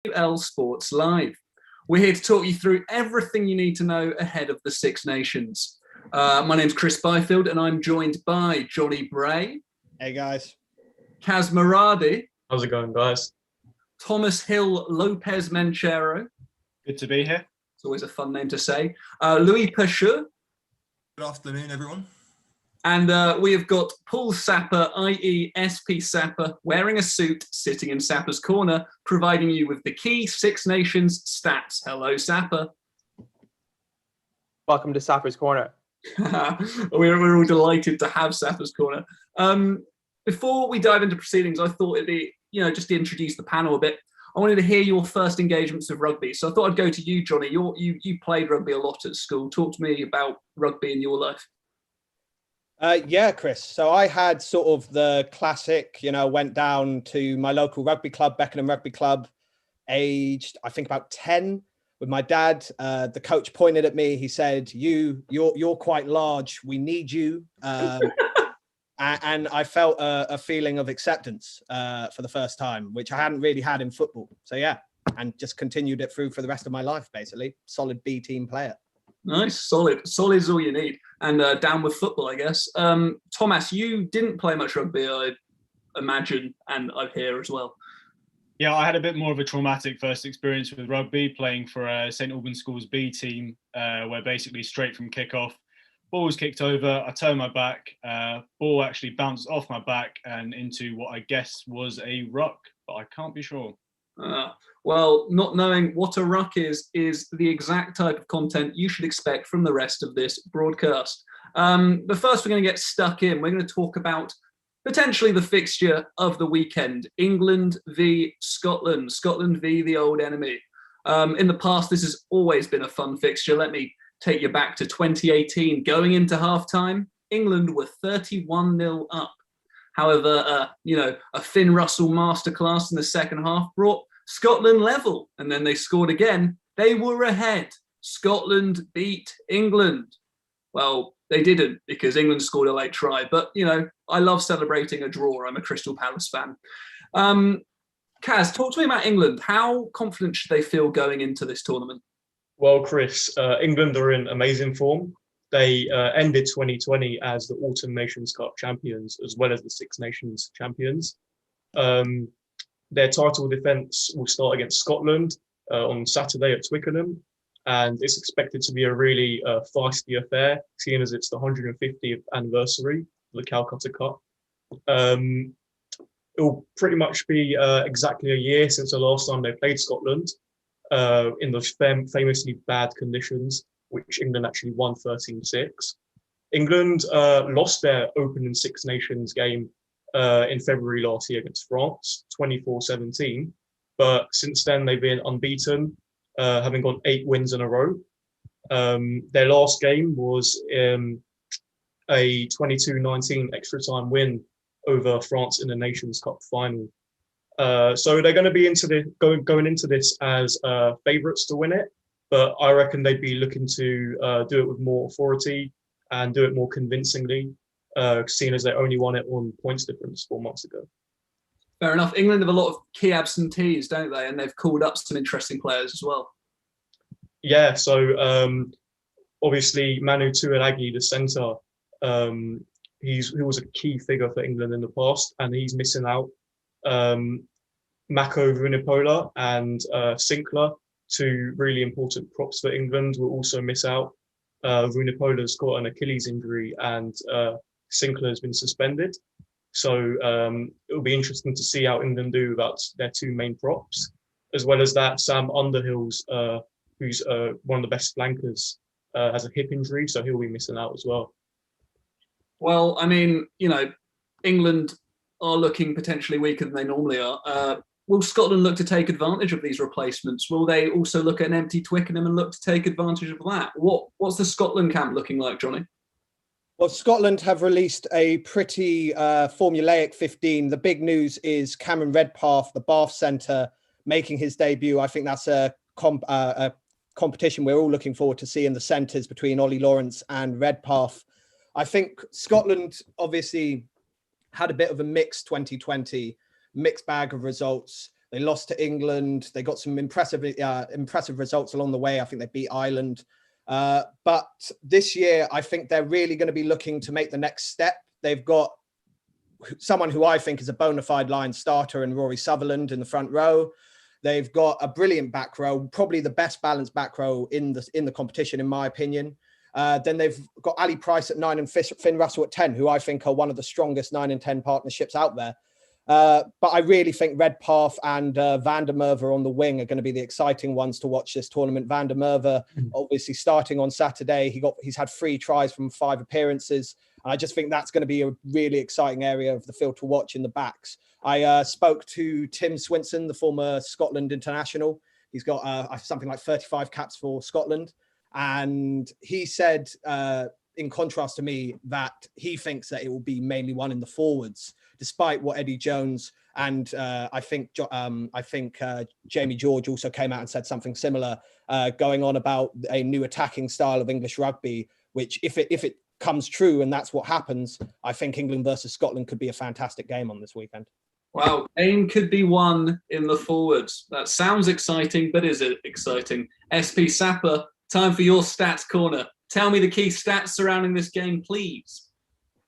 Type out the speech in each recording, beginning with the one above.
SWL Sports Live. We're here to talk you through everything you need to know ahead of the Six Nations. My name's Chris Byfield and I'm joined by Johnny Bray. Hey guys. Kaz Maradi. How's it going, guys? Thomas Hill Lopez Menchero. Good to be here. It's always a fun name to say. Louis Pecheux. Good afternoon, everyone. And we have got Paul Sapper, i.e. SP Sapper, wearing a suit, sitting in Sapper's corner, providing you with the key Six Nations stats. Hello, Sapper. Welcome to Sapper's Corner. We're all delighted to have Sapper's Corner. Before we dive into proceedings, I thought it'd be, just to introduce the panel a bit. I wanted to hear your first engagements with rugby. So I thought I'd go to you, Johnny. You played rugby a lot at school. Talk to me about rugby in your life. Yeah, Chris. So I had sort of the classic, went down to my local rugby club, Beckenham Rugby Club, aged, I think about 10 with my dad. The coach pointed at me. He said, you're quite large. We need you. And I felt a feeling of acceptance for the first time, which I hadn't really had in football. So yeah, and just continued it through for the rest of my life, basically. Solid B team player. Nice, solid. Solid is all you need. And down with football, I guess. Thomas, you didn't play much rugby, I imagine, and I hear as well. Yeah, I had a bit more of a traumatic first experience with rugby, playing for St Albans School's B team, where basically straight from kickoff, ball was kicked over, I turned my back, ball actually bounced off my back and into what I guess was a ruck, but I can't be sure. Well, not knowing what a ruck is the exact type of content you should expect from the rest of this broadcast. But first, we're going to get stuck in. We're going to talk about potentially the fixture of the weekend, England v Scotland, Scotland v the old enemy. In the past, this has always been a fun fixture. Let me take you back to 2018. Going into halftime, England were 31-0 up. However, a Finn Russell masterclass in the second half brought Scotland level, and then they scored again. They were ahead. Scotland beat England. Well, they didn't, because England scored a late try. But, I love celebrating a draw. I'm a Crystal Palace fan. Kaz, talk to me about England. How confident should they feel going into this tournament? Well, Chris, England are in amazing form. They ended 2020 as the Autumn Nations Cup champions, as well as the Six Nations champions. Their title defence will start against Scotland on Saturday at Twickenham, and it's expected to be a really feisty affair, seeing as it's the 150th anniversary of the Calcutta Cup. It will pretty much be exactly a year since the last time they played Scotland in the famously bad conditions, which England actually won 13-6. England lost their opening Six Nations game in February last year against France, 24-17. But since then, they've been unbeaten, having gone 8 wins in a row. Their last game was a 22-19 extra time win over France in the Nations Cup final. So they're going to be going into this as favourites to win it. But I reckon they'd be looking to do it with more authority and do it more convincingly, seeing as they only won it on points difference 4 months ago. Fair enough. England have a lot of key absentees, don't they? And they've called up some interesting players as well. Yeah, so obviously Manu Tuilagi, the centre, he was a key figure for England in the past, and he's missing out. Mako Vunipola and Sinclair, 2 really important props for England, will also miss out. Vunipola's got an Achilles injury and Sinclair's been suspended. So it'll be interesting to see how England do without their 2 main props. As well as that, Sam Underhill's, who's one of the best flankers, has a hip injury, so he'll be missing out as well. Well, I mean, England are looking potentially weaker than they normally are. Will Scotland look to take advantage of these replacements? Will they also look at an empty Twickenham and look to take advantage of that? What's the Scotland camp looking like, Johnny? Well, Scotland have released a pretty formulaic 15. The big news is Cameron Redpath, the Bath centre, making his debut. I think that's a competition we're all looking forward to seeing, the centres between Ollie Lawrence and Redpath. I think Scotland obviously had a bit of a mixed 2020, mixed bag of results. They lost to England. They got some impressive results along the way. I think they beat Ireland. But this year, I think they're really going to be looking to make the next step. They've got someone who I think is a bona fide line starter in Rory Sutherland in the front row. They've got a brilliant back row, probably the best balanced back row in the competition, in my opinion. Then they've got Ali Price at 9 and Finn Russell at 10, who I think are one of the strongest 9 and 10 partnerships out there. But I really think Redpath and Van der Merwe on the wing are going to be the exciting ones to watch this tournament. Van der Merwe, obviously starting on Saturday, he's had 3 tries from 5 appearances. And I just think that's going to be a really exciting area of the field to watch in the backs. I spoke to Tim Swinson, the former Scotland international. He's got something like 35 caps for Scotland. And he said, in contrast to me, that he thinks that it will be mainly won in the forwards, despite what Eddie Jones and I think Jamie George also came out and said something similar, going on about a new attacking style of English rugby, which if it comes true and that's what happens, I think England versus Scotland could be a fantastic game on this weekend. Wow, game could be won in the forwards. That sounds exciting, but is it exciting? SP Sapper, time for your stats corner. Tell me the key stats surrounding this game, please.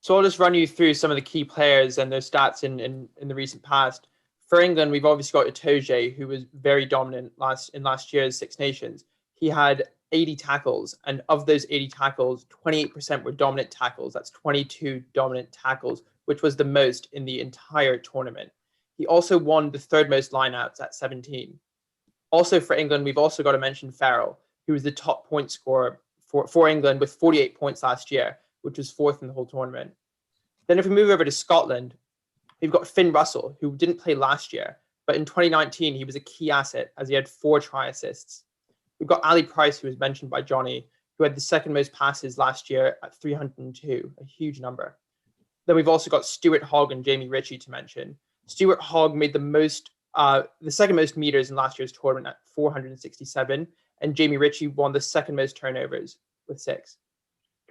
So I'll just run you through some of the key players and their stats in the recent past. For England, we've obviously got Itoje, who was very dominant in last year's Six Nations. He had 80 tackles, and of those 80 tackles, 28% were dominant tackles. That's 22 dominant tackles, which was the most in the entire tournament. He also won the 3rd most lineouts at 17. Also for England, we've also got to mention Farrell, who was the top point scorer for England with 48 points last year, which was 4th in the whole tournament. Then if we move over to Scotland, we've got Finn Russell, who didn't play last year, but in 2019, he was a key asset as he had 4 try assists. We've got Ali Price, who was mentioned by Johnny, who had the 2nd most passes last year at 302, a huge number. Then we've also got Stuart Hogg and Jamie Ritchie to mention. Stuart Hogg made the 2nd most meters in last year's tournament at 467, and Jamie Ritchie won the 2nd most turnovers with 6.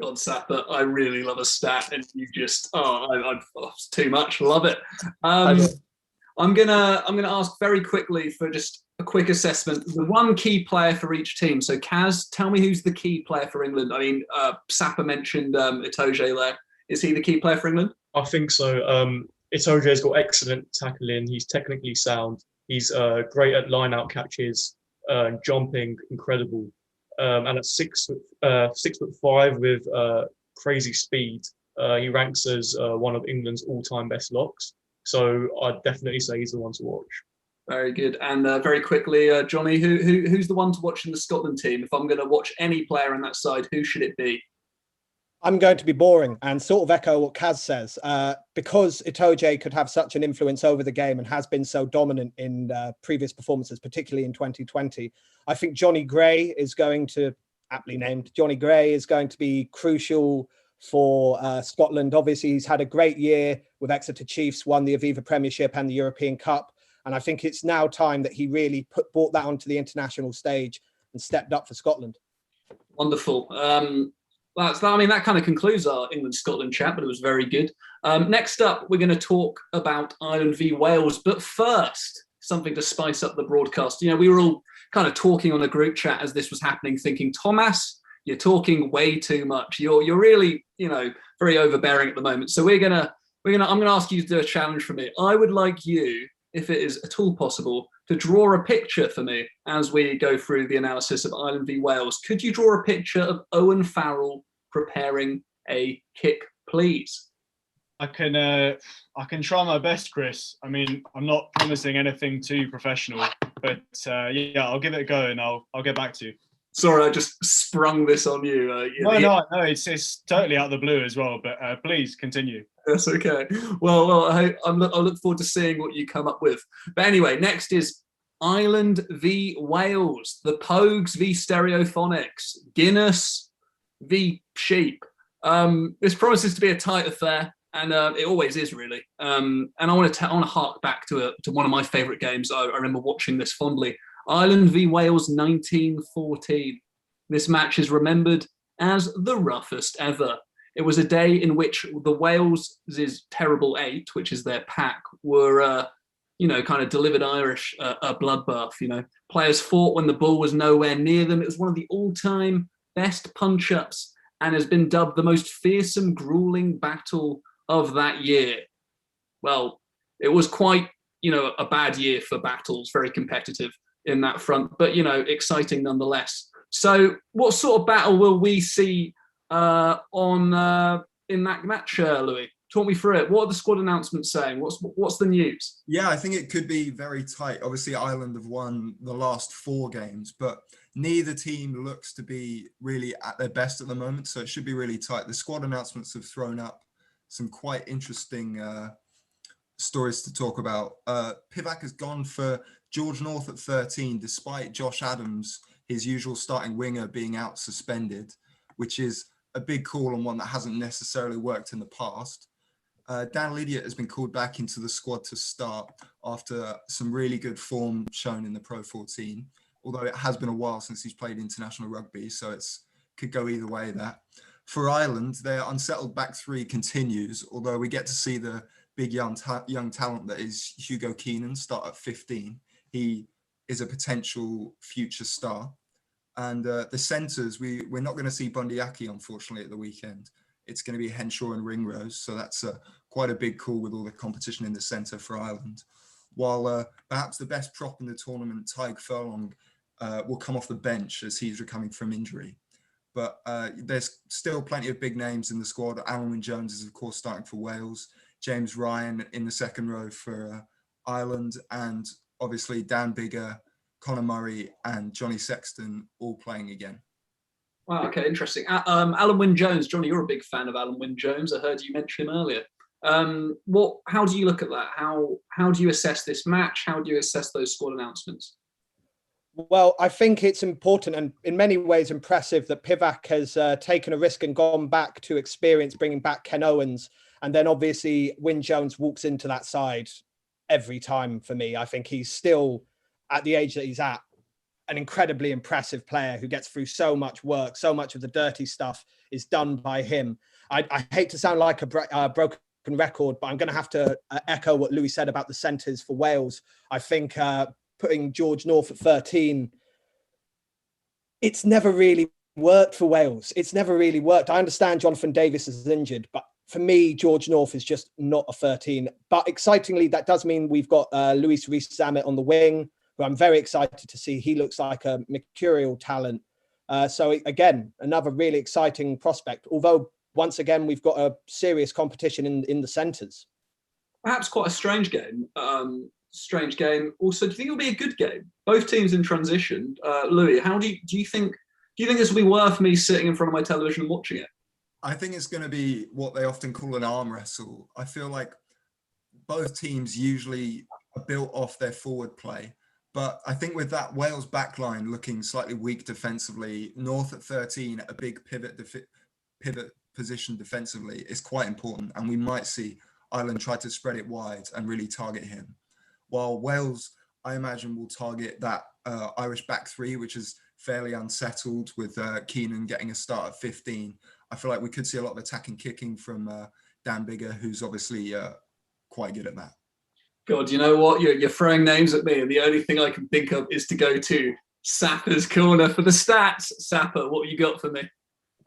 God, Sapper, I really love a stat, and you just it's too much. Love it. I'm gonna ask very quickly for just a quick assessment. The one key player for each team. So, Kaz, tell me who's the key player for England. I mean, Sapper mentioned Itoje there. Is he the key player for England? I think so. Itoje's got excellent tackling. He's technically sound. He's great at line-out catches, jumping, incredible. And at 6'5" with crazy speed, he ranks as one of England's all-time best locks. So I'd definitely say he's the one to watch. Very good. And very quickly, Johnny, who's the one to watch in the Scotland team? If I'm going to watch any player on that side, who should it be? I'm going to be boring and sort of echo what Kaz says. Because Itoje could have such an influence over the game and has been so dominant in previous performances, particularly in 2020, I think Johnny Gray is going to, aptly named, Johnny Gray is going to be crucial for Scotland. Obviously, he's had a great year with Exeter Chiefs, won the Aviva Premiership and the European Cup. And I think it's now time that he really brought that onto the international stage and stepped up for Scotland. Wonderful. That kind of concludes our England-Scotland chat, but it was very good. Next up, we're going to talk about Ireland v Wales. But first, something to spice up the broadcast. You know, we were all kind of talking on a group chat as this was happening, thinking, Thomas, you're talking way too much. You're really, very overbearing at the moment. So I'm going to ask you to do a challenge for me. I would like you, if it is at all possible, to draw a picture for me as we go through the analysis of Ireland v Wales. Could you draw a picture of Owen Farrell preparing a kick, please? I can try my best, Chris. I mean, I'm not promising anything too professional, but I'll give it a go and I'll get back to you. Sorry, I just sprung this on you. No, it's totally out of the blue as well, but please continue. That's okay. Well, I look forward to seeing what you come up with. But anyway, next is Ireland v Wales, the Pogues v Stereophonics, Guinness v Sheep. This promises to be a tight affair, and it always is, really. And I want to hark back to one of my favourite games. I remember watching this fondly. Ireland v Wales 1914. This match is remembered as the roughest ever. It was a day in which the Wales' terrible 8, which is their pack, were kind of delivered Irish a bloodbath. Players fought when the ball was nowhere near them. It was one of the all-time best punch-ups and has been dubbed the most fearsome, grueling battle of that year. Well, it was quite, a bad year for battles, very competitive in that front, but, exciting nonetheless. So what sort of battle will we see in that match, Louis? Talk me through it. What are the squad announcements saying? What's the news? Yeah, I think it could be very tight. Obviously, Ireland have won the last 4 games, but neither team looks to be really at their best at the moment, so it should be really tight. The squad announcements have thrown up some quite interesting stories to talk about. Pivac has gone for George North at 13, despite Josh Adams, his usual starting winger, being out suspended, which is a big call and one that hasn't necessarily worked in the past. Dan Lydiate has been called back into the squad to start after some really good form shown in the Pro 14, although it has been a while since he's played international rugby, so could go either way there. For Ireland, their unsettled back 3 continues, although we get to see the big young talent that is Hugo Keenan start at 15. He is a potential future star. And the centres, we're not going to see Bundyaki, unfortunately, at the weekend. It's going to be Henshaw and Ringrose, so that's quite a big call with all the competition in the centre for Ireland. While perhaps the best prop in the tournament, Tyg Furlong, will come off the bench as he's recovering from injury. But there's still plenty of big names in the squad. Alan Wynne-Jones is, of course, starting for Wales. James Ryan in the second row for Ireland. And obviously Dan Biggar, Conor Murray and Johnny Sexton all playing again. Wow, okay, interesting. Alan Wynne-Jones, Johnny, you're a big fan of Alan Wynne-Jones. I heard you mention him earlier. How do you look at that? How do you assess this match? How do you assess those squad announcements? Well, I think it's important and in many ways impressive that Pivac has taken a risk and gone back to experience bringing back Ken Owens. And then obviously Wynne-Jones walks into that side every time for me. I think he's still at the age that he's at, an incredibly impressive player who gets through so much work. So much of the dirty stuff is done by him. I hate to sound like a broken record, but I'm going to have to echo what Louis said about the centres for Wales. I think putting George North at 13, it's never really worked for Wales. It's never really worked. I understand Jonathan Davies is injured, but for me, George North is just not a 13. But excitingly, that does mean we've got Luis Rees-Zammit on the wing, who I'm very excited to see. He looks like a mercurial talent. So again, another really exciting prospect, although once again, we've got a serious competition in the centres. Perhaps quite a strange game. Also, do you think it'll be a good game? Both teams in transition. Louis, how do you think this will be worth me sitting in front of my television and watching it? I think it's going to be what they often call an arm wrestle. I feel like both teams usually are built off their forward play. But I think with that Wales backline looking slightly weak defensively, North at 13, a big pivot position defensively is quite important. And we might see Ireland try to spread it wide and really target him. While Wales, I imagine, will target that Irish back 3, which is fairly unsettled with Keenan getting a start at 15. I feel like we could see a lot of attacking kicking from Dan Biggar, who's obviously quite good at that. God, you know what? You're throwing names at me, and the only thing I can think of is to go to Sapper's corner for the stats. Sapper, what you got for me?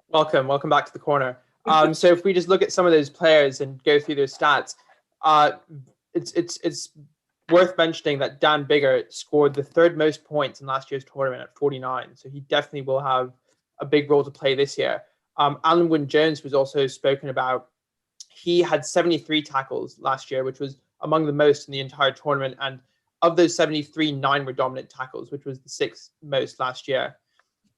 Welcome back to the corner. So if we just look at some of those players and go through their stats, it's worth mentioning that Dan Biggar scored the 3rd most points in last year's tournament at 49. So he definitely will have a big role to play this year. Alan Wynne-Jones was also spoken about. He had 73 tackles last year, which was among the most in the entire tournament. And of those 73, 9 were dominant tackles, which was the 6th most last year.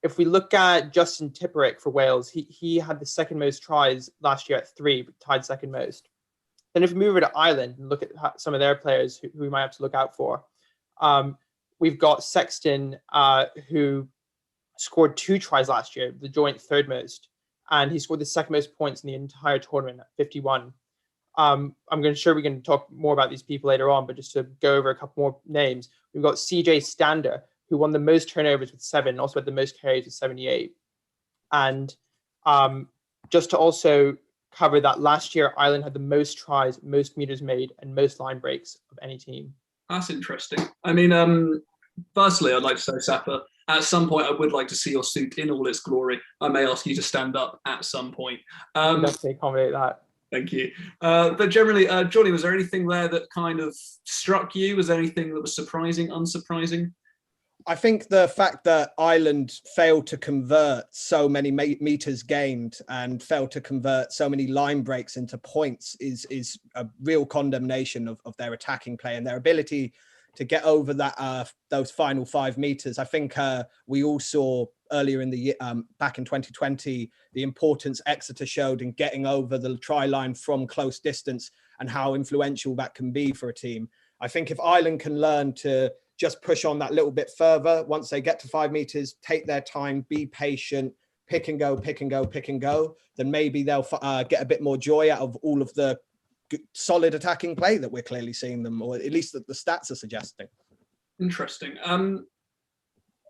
If we look at Justin Tipperick for Wales, he had the 2nd most tries last year at 3, but tied 2nd most. Then if we move over to Ireland and look at some of their players who we might have to look out for, we've got Sexton, who scored 2 tries last year, the joint 3rd most, and he scored the 2nd most points in the entire tournament at 51. I'm sure we can talk more about these people later on, but just to go over a couple more names, we've got CJ Stander, who won the most turnovers with 7, also had the most carries with 78. And just to also cover that, last year Ireland had the most tries, most meters made, and most line breaks of any team. That's interesting. I mean, firstly, I'd like to say, Sapper, at some point, I would like to see your suit in all its glory. I may ask you to stand up at some point. Definitely accommodate that. Thank you. But generally, Johnny, was there anything there that kind of struck you? Was there anything that was surprising, unsurprising? I think the fact that Ireland failed to convert so many meters gained and failed to convert so many line breaks into points is a real condemnation of their attacking play and their ability to get over that those final 5 meters. I think we all saw earlier in the year, back in 2020, the importance Exeter showed in getting over the try line from close distance and how influential that can be for a team. I think if Ireland can learn to just push on that little bit further, once they get to 5 meters, take their time, be patient, pick and go, then maybe they'll get a bit more joy out of all of the solid attacking play that we're clearly seeing them, or at least that the stats are suggesting. Interesting.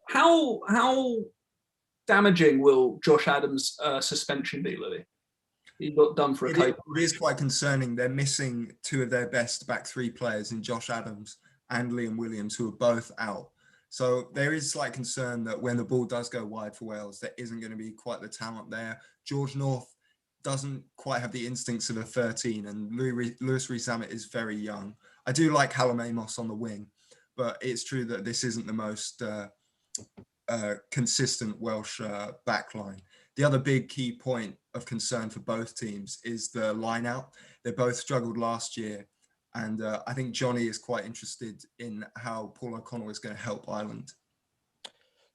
How damaging will Josh Adams' suspension be, Louis? He got done for a coat. It is quite concerning. They're missing 2 of their best back 3 players in Josh Adams and Liam Williams, who are both out. So there is slight concern that when the ball does go wide for Wales, there isn't going to be quite the talent there. George North doesn't quite have the instincts of a 13, and Lewis Rees-Zammit is very young. I do like Hallam Amos on the wing, but it's true that this isn't the most consistent Welsh backline. The other big key point of concern for both teams is the line out. They both struggled last year. And I think Johnny is quite interested in how Paul O'Connell is going to help Ireland.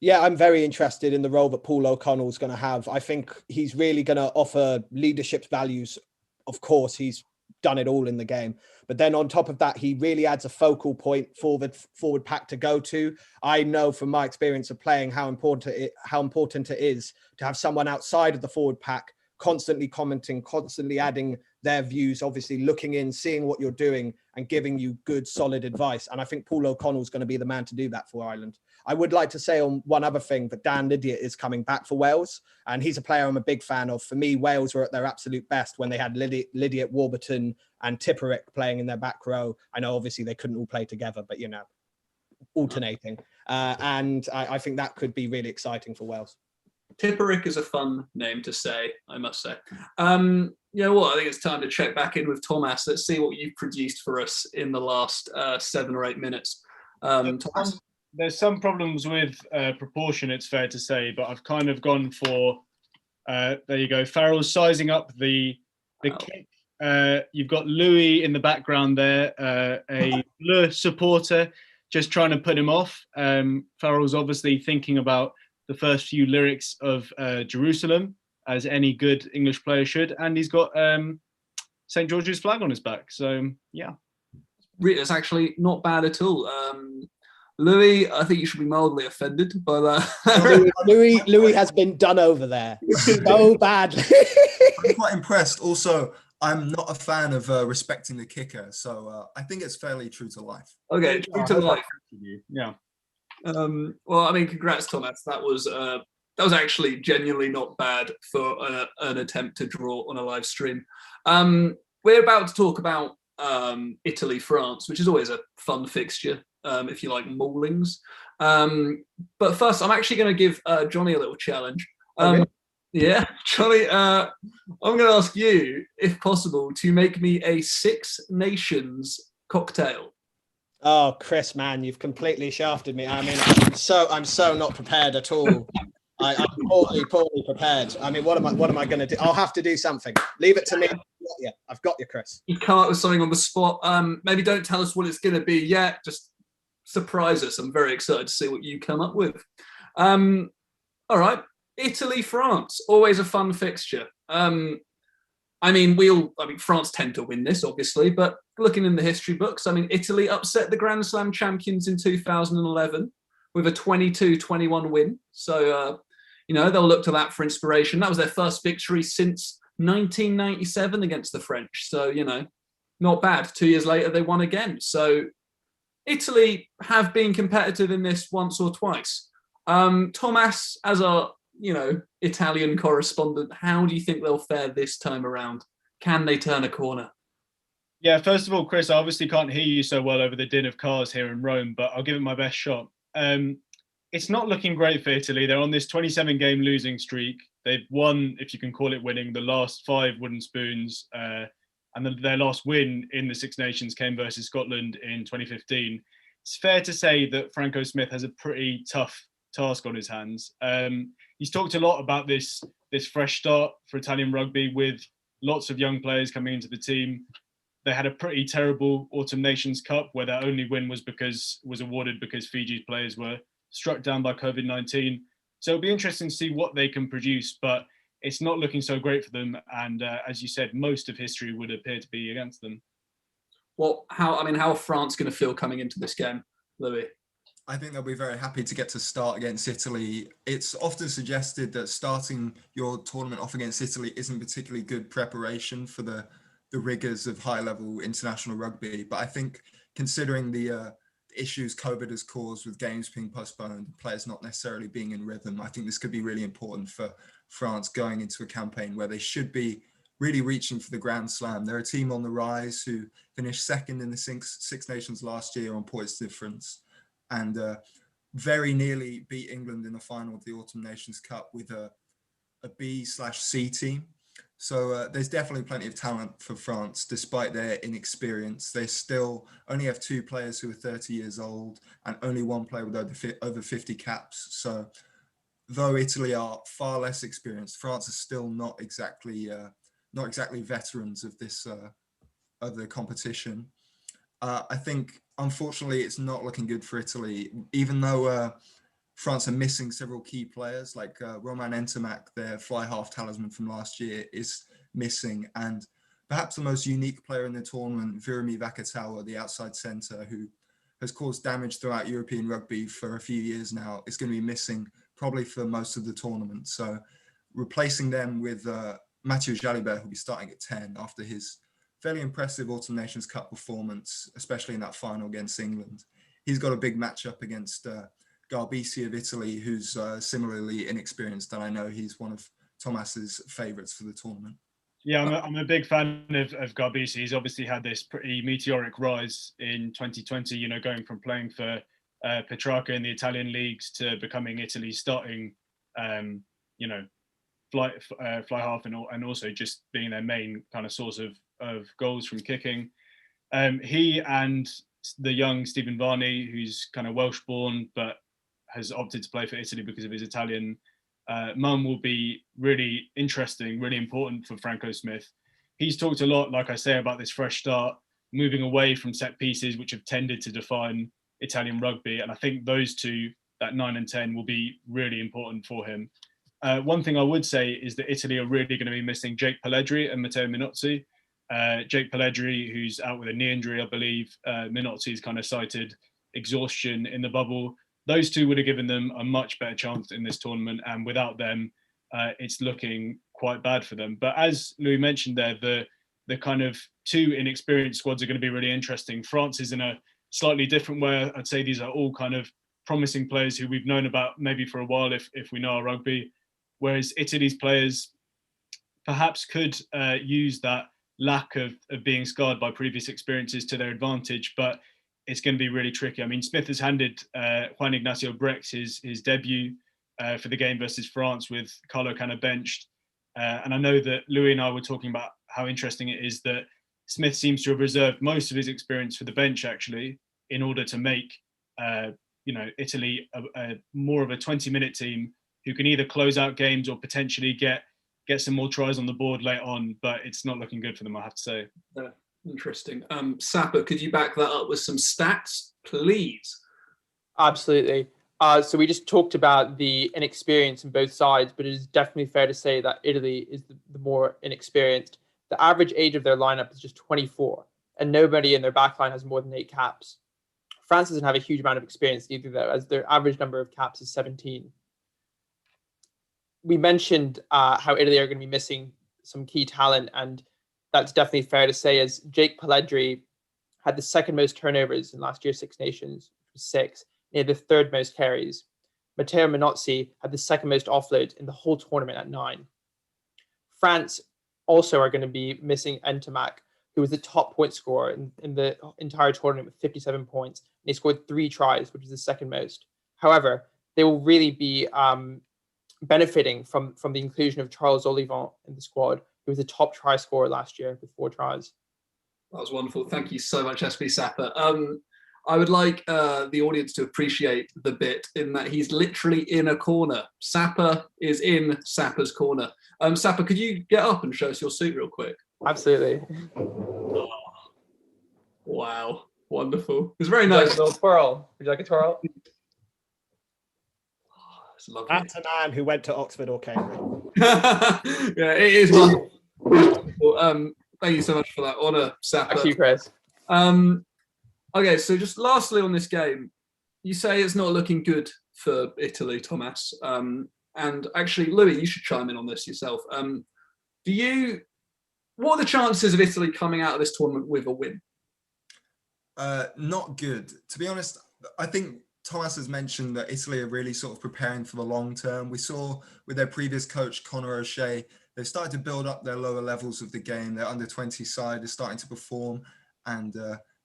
Yeah, I'm very interested in the role that Paul O'Connell is going to have. I think he's really going to offer leadership values. Of course, he's done it all in the game. But then on top of that, he really adds a focal point for the forward pack to go to. I know from my experience of playing how important it is to have someone outside of the forward pack constantly commenting, constantly adding their views, obviously looking in, seeing what you're doing and giving you good, solid advice. And I think Paul O'Connell is going to be the man to do that for Ireland. I would like to say on one other thing that Dan Lydiate is coming back for Wales. And he's a player I'm a big fan of. For me, Wales were at their absolute best when they had Lydiate, Warburton and Tipperick playing in their back row. I know obviously they couldn't all play together, but alternating. And I think that could be really exciting for Wales. Tipperick is a fun name to say, I must say. You know what? I think it's time to check back in with Thomas. Let's see what you've produced for us in the last 7 or 8 minutes. Thomas? There's some problems with proportion, it's fair to say, but I've kind of gone for, there you go, Farrell's sizing up the kick. You've got Louis in the background there, a Le supporter, just trying to put him off. Farrell's obviously thinking about the first few lyrics of Jerusalem, as any good English player should, and he's got St. George's flag on his back. So, yeah. It's actually not bad at all. Louis, I think you should be mildly offended by that. Louis has been done over there so badly. I'm quite impressed. Also, I'm not a fan of respecting the kicker, so I think it's fairly true to life. Okay, true to life. Yeah. Well, I mean, congrats, Thomas. That was actually genuinely not bad for an attempt to draw on a live stream. We're about to talk about Italy, France, which is always a fun fixture if you like maulings. But first, I'm actually going to give Johnny a little challenge. Okay. Yeah, Johnny, I'm going to ask you, if possible, to make me a Six Nations cocktail. Oh, Chris, man, you've completely shafted me. I mean, I'm so not prepared at all. I'm poorly prepared. I mean, what am I going to do? I'll have to do something. Leave it to me. I've got you, Chris. You come up with something on the spot. Maybe don't tell us what it's going to be yet. Just surprise us. I'm very excited to see what you come up with. All right, Italy, France, always a fun fixture. I mean, France tend to win this, obviously, but looking in the history books, I mean, Italy upset the Grand Slam champions in 2011 with a 22-21 win. So, they'll look to that for inspiration. That was their first victory since 1997 against the French. So, not bad. 2 years later, they won again. So Italy have been competitive in this once or twice. Thomas, as our Italian correspondent, how do you think they'll fare this time around? Can they turn a corner? Yeah, first of all, Chris, I obviously can't hear you so well over the din of cars here in Rome, but I'll give it my best shot. It's not looking great for Italy. They're on this 27-game losing streak. They've won, if you can call it winning, the last 5 wooden spoons. And their last win in the Six Nations came versus Scotland in 2015. It's fair to say that Franco Smith has a pretty tough task on his hands. He's talked a lot about this fresh start for Italian rugby with lots of young players coming into the team. They had a pretty terrible Autumn Nations Cup where their only win was awarded because Fiji's players were struck down by COVID-19. So it'll be interesting to see what they can produce, but it's not looking so great for them. And as you said, most of history would appear to be against them. Well, how are France going to feel coming into this game, Louis? I think they'll be very happy to get to start against Italy. It's often suggested that starting your tournament off against Italy isn't particularly good preparation for the rigors of high-level international rugby. But I think considering the issues COVID has caused with games being postponed, players not necessarily being in rhythm, I think this could be really important for France going into a campaign where they should be really reaching for the Grand Slam. They're a team on the rise who finished second in the Six Nations last year on points difference and very nearly beat England in the final of the Autumn Nations Cup with a B/C team. So there's definitely plenty of talent for France, despite their inexperience. They still only have 2 players who are 30 years old and only 1 player with over 50 caps. So though Italy are far less experienced, France is still not exactly veterans of this of the competition. I think, unfortunately, it's not looking good for Italy, even though France are missing several key players, like Romain Ntamack, their fly half talisman from last year, is missing. And perhaps the most unique player in the tournament, Virimi Vakatawa, the outside centre, who has caused damage throughout European rugby for a few years now, is going to be missing probably for most of the tournament. So replacing them with Mathieu Jalibert, who'll be starting at 10 after his fairly impressive Autumn Nations Cup performance, especially in that final against England. He's got a big matchup against Garbisi of Italy, who's similarly inexperienced, and I know he's one of Thomas's favourites for the tournament. Yeah, I'm a big fan of Garbisi. He's obviously had this pretty meteoric rise in 2020, going from playing for Petrarca in the Italian leagues to becoming Italy's starting, fly half and also just being their main kind of source of goals from kicking. He and the young Stephen Varney, who's kind of Welsh born, but has opted to play for Italy because of his Italian mum, will be really interesting, really important for Franco Smith. He's talked a lot, like I say, about this fresh start, moving away from set pieces, which have tended to define Italian rugby. And I think those two, that 9 and 10, will be really important for him. One thing I would say is that Italy are really going to be missing Jake Pelledri and Matteo Minozzi. Jake Pelledri, who's out with a knee injury, I believe. Minozzi's kind of cited exhaustion in the bubble. Those two would have given them a much better chance in this tournament, and without them, it's looking quite bad for them. But as Louis mentioned there, the kind of 2 inexperienced squads are going to be really interesting. France is in a slightly different way. I'd say these are all kind of promising players who we've known about maybe for a while if we know our rugby, whereas Italy's players perhaps could use that lack of being scarred by previous experiences to their advantage, but it's going to be really tricky. I mean, Smith has handed Juan Ignacio Brex his debut for the game versus France with Carlo Canna benched. And I know that Louis and I were talking about how interesting it is that Smith seems to have reserved most of his experience for the bench, actually, in order to make Italy a more of a 20-minute team who can either close out games or potentially get some more tries on the board late on. But it's not looking good for them, I have to say. Interesting. Sapper, could you back that up with some stats, please? Absolutely. So we just talked about the inexperience in both sides, but it is definitely fair to say that Italy is the more inexperienced. The average age of their lineup is just 24, and nobody in their backline has more than 8 caps. France doesn't have a huge amount of experience either, though, as their average number of caps is 17. We mentioned how Italy are going to be missing some key talent, and that's definitely fair to say, as Jake Pelledri had the 2nd most turnovers in last year's Six Nations, which was 6. He had the 3rd most carries. Matteo Minozzi had the 2nd most offloads in the whole tournament at 9. France also are going to be missing Ntamack, who was the top point scorer in the entire tournament with 57 points. And he scored 3 tries, which is the second most. However, they will really be benefiting from the inclusion of Charles Olivant in the squad, who was the top try scorer last year with 4 tries. That was wonderful. Thank you so much, SB Sapper. I would like the audience to appreciate the bit in that he's literally in a corner. Sapper is in Sapper's corner. Sapper, could you get up and show us your suit real quick? Absolutely. Oh, wow. Wonderful. It's very nice. Like a little twirl. Would you like a twirl? It's lovely. That's a man who went to Oxford or Cambridge. Yeah, it is wonderful. Thank you so much for that honour, Sapper. Thank you, Chris. Okay, so just lastly on this game, you say it's not looking good for Italy, Thomas. And actually, Louis, you should chime in on this yourself. What are the chances of Italy coming out of this tournament with a win? Not good. To be honest, I think Thomas has mentioned that Italy are really sort of preparing for the long term. We saw with their previous coach, Conor O'Shea, they've started to build up their lower levels of the game. Their under-20 side is starting to perform, and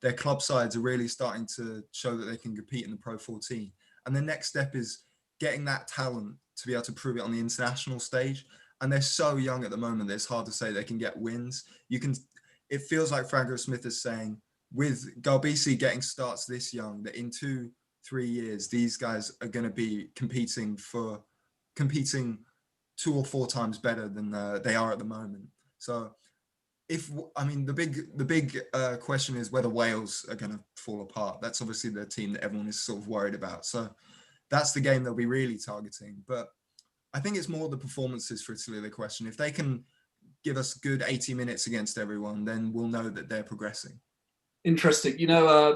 their club sides are really starting to show that they can compete in the Pro 14. And the next step is getting that talent to be able to prove it on the international stage. And they're so young at the moment that it's hard to say they can get wins. It feels like Franco Smith is saying, with Galbisi getting starts this young, that in 2-3 years, these guys are going to be competing 2 or 4 times better than they are at the moment. So the big question is whether Wales are going to fall apart. That's obviously the team that everyone is sort of worried about. So that's the game they'll be really targeting. But I think it's more the performances for Italy, the question. If they can give us good 80 minutes against everyone, then we'll know that they're progressing. Interesting.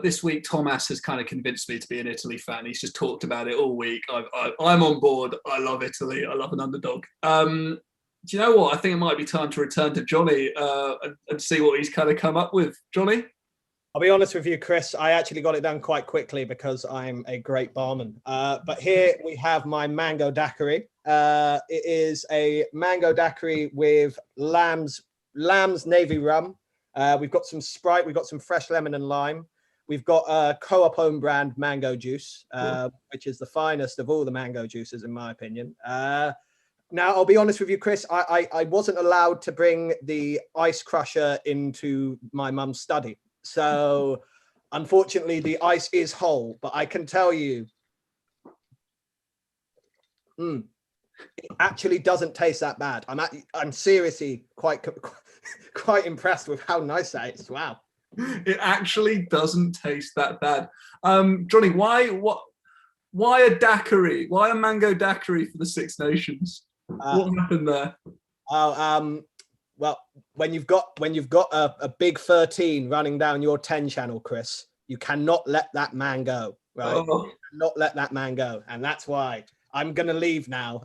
This week, Thomas has kind of convinced me to be an Italy fan. He's just talked about it all week. I'm on board. I love Italy. I love an underdog. Do you know what? I think it might be time to return to Johnny and see what he's kind of come up with. Johnny? I'll be honest with you, Chris. I actually got it done quite quickly because I'm a great barman. But here we have my mango daiquiri. It is a mango daiquiri with lamb's navy rum. We've got some Sprite. We've got some fresh lemon and lime. We've got a Co-op own brand mango juice, which is the finest of all the mango juices, in my opinion. Now, I'll be honest with you, Chris. I wasn't allowed to bring the ice crusher into my mum's study. So, unfortunately, the ice is whole. But I can tell you, it actually doesn't taste that bad. I'm seriously quite impressed with how nice that is. Wow. It actually doesn't taste that bad. Johnny, why a daiquiri? Why a mango daiquiri for the Six Nations? What happened there? Well, when you've got a big 13 running down your 10 channel, Chris, you cannot let that man go, right? Oh. You cannot let that man go, and that's why I'm gonna leave now.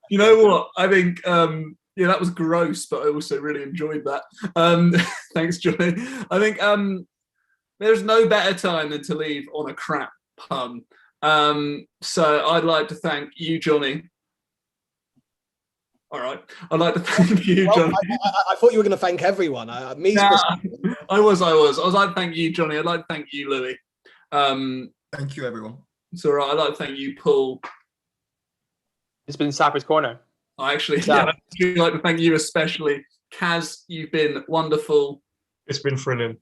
You know what? I think that was gross, but I also really enjoyed that. Thanks, Johnny. I think there's no better time than to leave on a crap pun. So I'd like to thank you, Johnny. All right. I'd like to thank you, Johnny. I thought you were going to thank everyone. I was like, thank you, Johnny. I'd like to thank you, Louis. Thank you, everyone. It's all right. I'd like to thank you, Paul. It's been Sapper's Corner. I'd like to thank you especially. Kaz, you've been wonderful. It's been thrilling.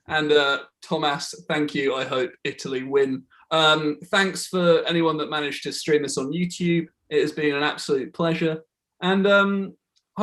And Thomas, thank you. I hope Italy win. Thanks for anyone that managed to stream this on YouTube. It has been an absolute pleasure. And